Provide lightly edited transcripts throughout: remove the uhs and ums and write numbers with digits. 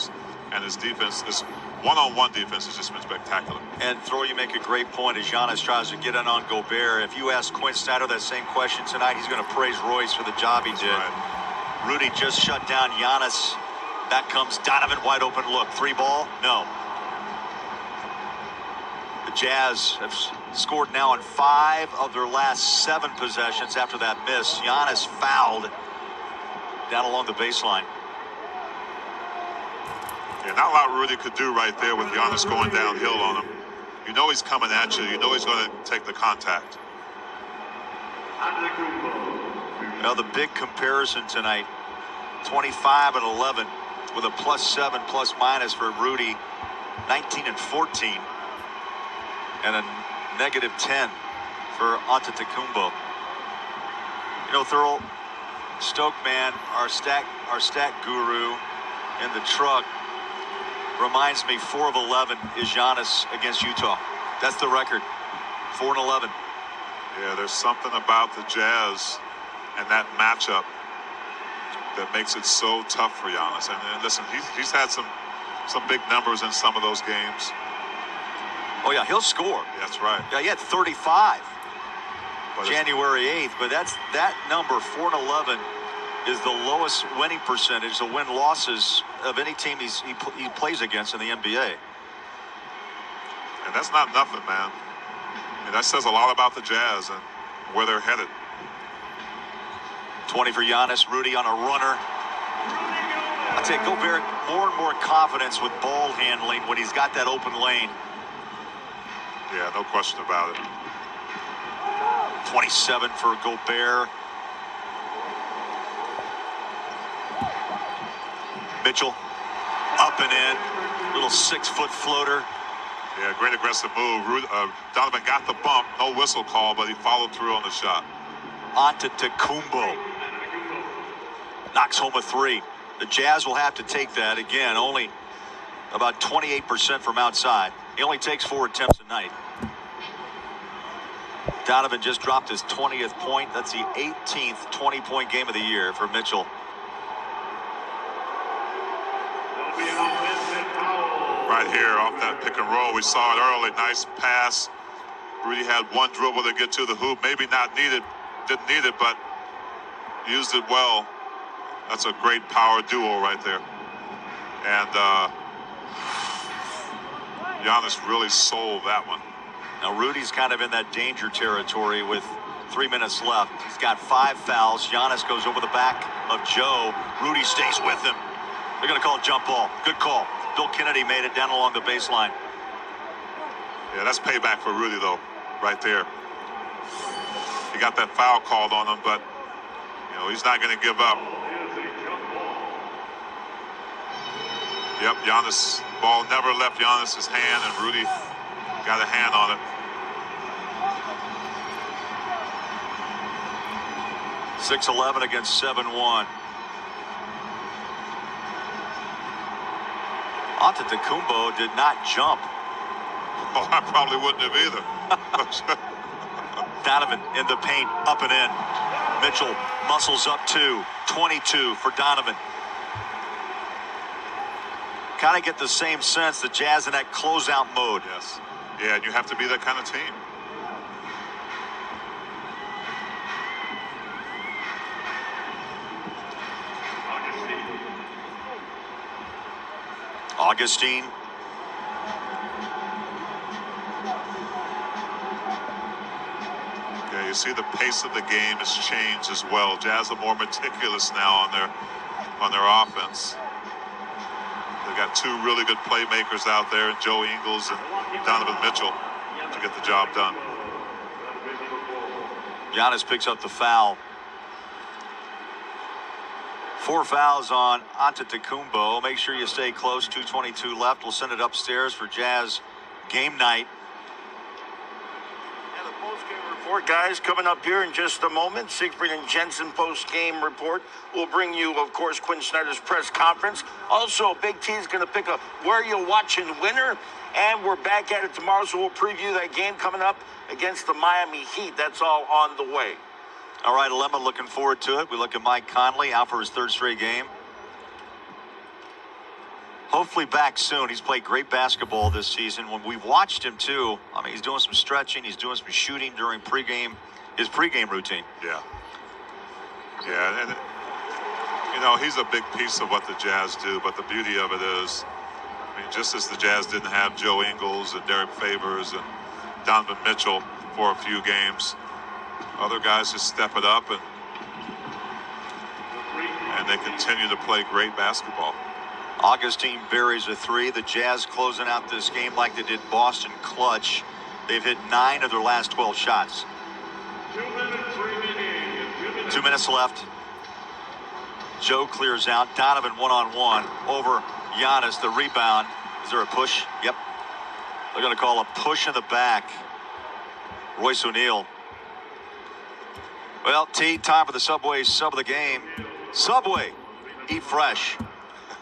games, and his defense, his one-on-one defense, has just been spectacular. And Thor, you make a great point as Giannis tries to get in on Gobert. If you ask Quinn Snyder that same question tonight, he's going to praise Royce for the job he did. Right. Rudy just shut down Giannis. Back comes Donovan, wide open look. 3-ball? No. The Jazz have scored now in 5 of their last 7 possessions after that miss. Giannis fouled down along the baseline. Yeah, not a lot Rudy could do right there with Giannis going downhill on him. You know he's coming at you. You know he's going to take the contact. Now the big comparison tonight, 25 and 11 with a +7 ± for Rudy, 19 and 14, and a -10 for Antetokounmpo. You know, Thurl, Stoke man, our stat guru in the truck, reminds me 4 of 11 is Giannis against Utah. That's the record, 4 and 11. Yeah, there's something about the Jazz and that matchup that makes it so tough for Giannis. And listen, he's had some big numbers in some of those games. Oh yeah, he'll score. That's right. Yeah, he had 35 But January 8th, but that number 4 and 11 is the lowest winning percentage, the win-losses of any team he plays against in the NBA. And that's not nothing, man. And that says a lot about the Jazz and where they're headed. 20 for Giannis. Rudy on a runner. I tell you, Gobert, more and more confidence with ball handling when he's got that open lane. Yeah, no question about it. 27 for Gobert. Mitchell up and in, little 6-foot floater. Yeah, great aggressive move. Donovan got the bump, no whistle call, but he followed through on the shot. Antetokounmpo knocks home a 3. The Jazz will have to take that again. Only about 28% from outside. He only takes 4 attempts a night. Donovan just dropped his 20th point. That's the 18th 20-point game of the year for Mitchell. Right here off that pick and roll. We saw it early. Nice pass. Rudy had one dribble to get to the hoop. Maybe not needed. Didn't need it, but used it well. That's a great power duo right there. And Giannis really sold that one. Now Rudy's kind of in that danger territory with 3 minutes left. He's got 5 fouls. Giannis goes over the back of Joe. Rudy stays with him. They're going to call a jump ball. Good call. Bill Kennedy made it down along the baseline. Yeah, that's payback for Rudy, though, right there. He got that foul called on him, but, you know, he's not going to give up. Yep, Giannis, ball never left Giannis's hand, and Rudy got a hand on it. 6-11 against 7-1. Antetokounmpo did not jump. Well, I probably wouldn't have either. Donovan in the paint, up and in. Mitchell muscles up 2. 22 for Donovan. Kind of get the same sense, the Jazz in that closeout mode. Yes. Yeah, and you have to be that kind of team. Augustine. Yeah, you see the pace of the game has changed as well. Jazz are more meticulous now on their offense. They've got 2 really good playmakers out there, Joe Ingles and Donovan Mitchell, to get the job done. Giannis picks up the foul. 4 fouls on Antetokounmpo. Make sure you stay close. 2:22 left. We'll send it upstairs for Jazz game night. And the post-game report, guys, coming up here in just a moment. Siegfried and Jensen post-game report. We'll bring you, of course, Quinn Snyder's press conference. Also, Big T is going to pick a where you're watching winner. And we're back at it tomorrow, so we'll preview that game coming up against the Miami Heat. That's all on the way. All right, Lemma, looking forward to it. We look at Mike Conley out for his 3rd straight game. hopefully back soon. He's played great basketball this season. When we've watched him too, I mean, he's doing some stretching, he's doing some shooting during his pregame routine. Yeah. Yeah, and he's a big piece of what the Jazz do, but the beauty of it is, I mean, just as the Jazz didn't have Joe Ingles and Derek Favors and Donovan Mitchell for a few games, other guys just step it up and they continue to play great basketball. Augustine buries a three. The Jazz closing out this game like they did Boston clutch. They've hit 9 of their last 12 shots. 2 minutes left. Joe clears out. Donovan one-on-one over Giannis. The rebound. Is there a push? Yep. They're going to call a push in the back. Royce O'Neal. Well, time for the Subway sub of the game. Subway, eat fresh.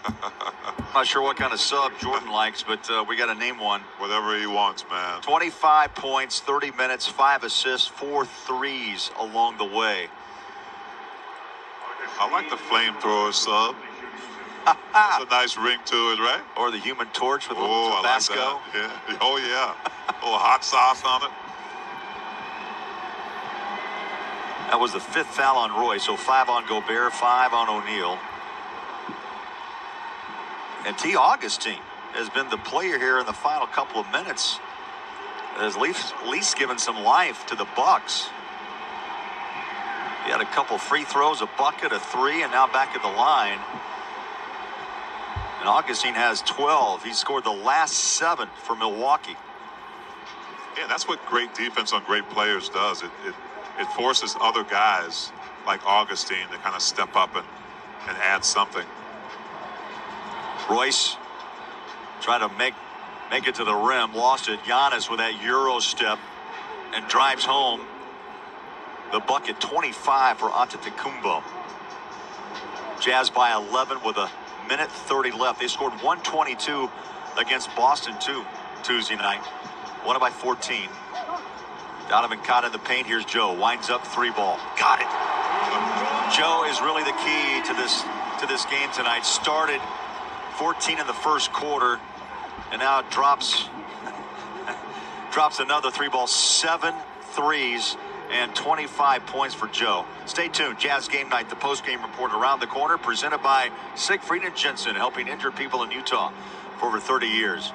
I'm not sure what kind of sub Jordan likes, but we got to name one. Whatever he wants, man. 25 points, 30 minutes, 5 assists, 4 threes along the way. I like the flamethrower sub. That's a nice ring to it, right? Or the Human Torch with a little little Tabasco. I like that. Yeah. Oh, yeah. A little hot sauce on it. That was the 5th foul on Roy, so 5 on Gobert, 5 on O'Neal. And T. Augustine has been the player here in the final couple of minutes. Has at least given some life to the Bucks. He had a couple free throws, a bucket, a 3, and now back at the line. And Augustine has 12. He scored the last 7 for Milwaukee. Yeah, that's what great defense on great players does. It forces other guys like Augustine to kind of step up and add something. Royce trying to make it to the rim. Lost it. Giannis with that Euro step and drives home. The bucket, 25 for Antetokounmpo. Jazz by 11 with a minute 30 left. They scored 122 against Boston too Tuesday night. Won it by 14. Donovan caught in the paint. Here's Joe. Winds up, 3-ball. Got it. Joe is really the key to this game tonight. Started 14 in the first quarter, and now drops another 3-ball. 7 threes and 25 points for Joe. Stay tuned. Jazz Game Night, the post-game report around the corner, presented by Siegfried and Jensen, helping injured people in Utah for over 30 years.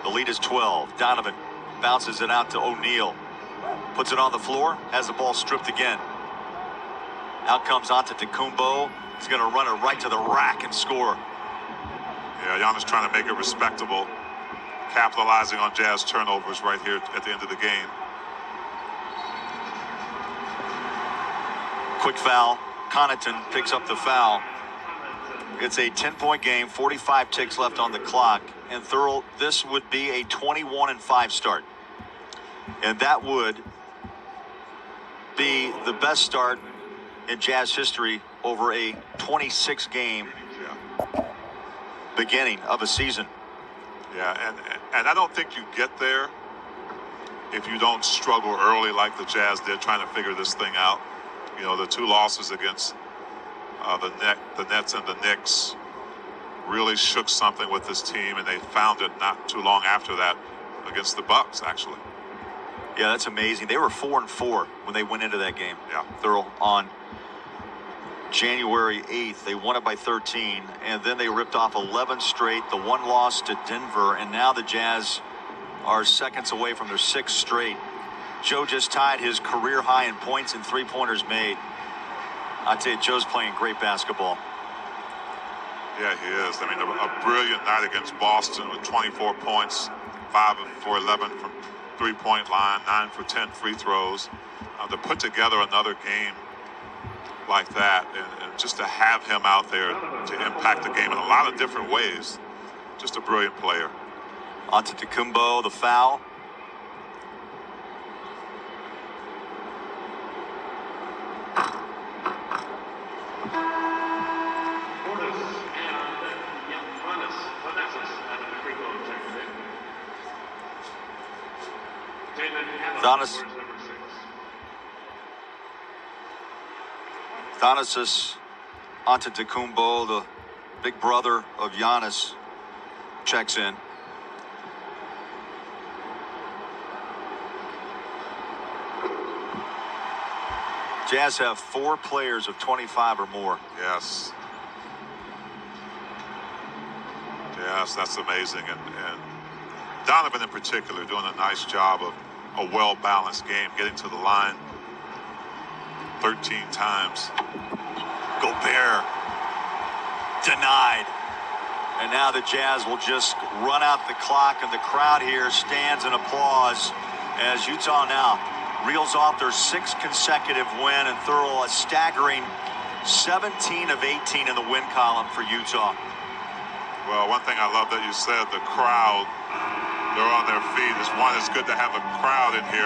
The lead is 12. Donovan bounces it out to O'Neal. Puts it on the floor. Has the ball stripped again. Out comes Antetokounmpo. He's going to run it right to the rack and score. Yeah, Giannis trying to make it respectable. Capitalizing on Jazz turnovers right here at the end of the game. Quick foul. Connaughton picks up the foul. It's a 10-point game, 45 ticks left on the clock. And Thurl, this would be a 21-5 start. And that would be the best start in Jazz history over a 26-game beginning of a season. Yeah, and I don't think you get there if you don't struggle early like the Jazz did trying to figure this thing out. You know, the 2 losses against the Nets and the Knicks really shook something with this team, and they found it not too long after that against the Bucks, actually. Yeah, that's amazing. They were 4-4 when they went into that game. Yeah. Thurl, on January 8th. They won it by 13, and then they ripped off 11 straight, the 1 loss to Denver, and now the Jazz are seconds away from their 6th straight. Joe just tied his career high in points and 3-pointers made. I tell you, Joe's playing great basketball. Yeah, he is. I mean, a brilliant night against Boston with 24 points, 5 for 11 from three-point line, 9 for 10 free throws. To put together another game like that, and just to have him out there to impact the game in a lot of different ways, just a brilliant player. Antetokounmpo, the foul. Thanasis Antetokounmpo, the Big brother of Giannis checks in. Jazz have 4 players of 25 or more. Yes. Yes, that's amazing. And Donovan in particular doing a nice job of a well-balanced game, getting to the line 13 times. Gobert denied. And now the Jazz will just run out the clock, and the crowd here stands in applause as Utah now reels off their 6th consecutive win and throw a staggering 17 of 18 in the win column for Utah. Well, one thing I love that you said, the crowd, they're on their feet. It's good to have a crowd in here.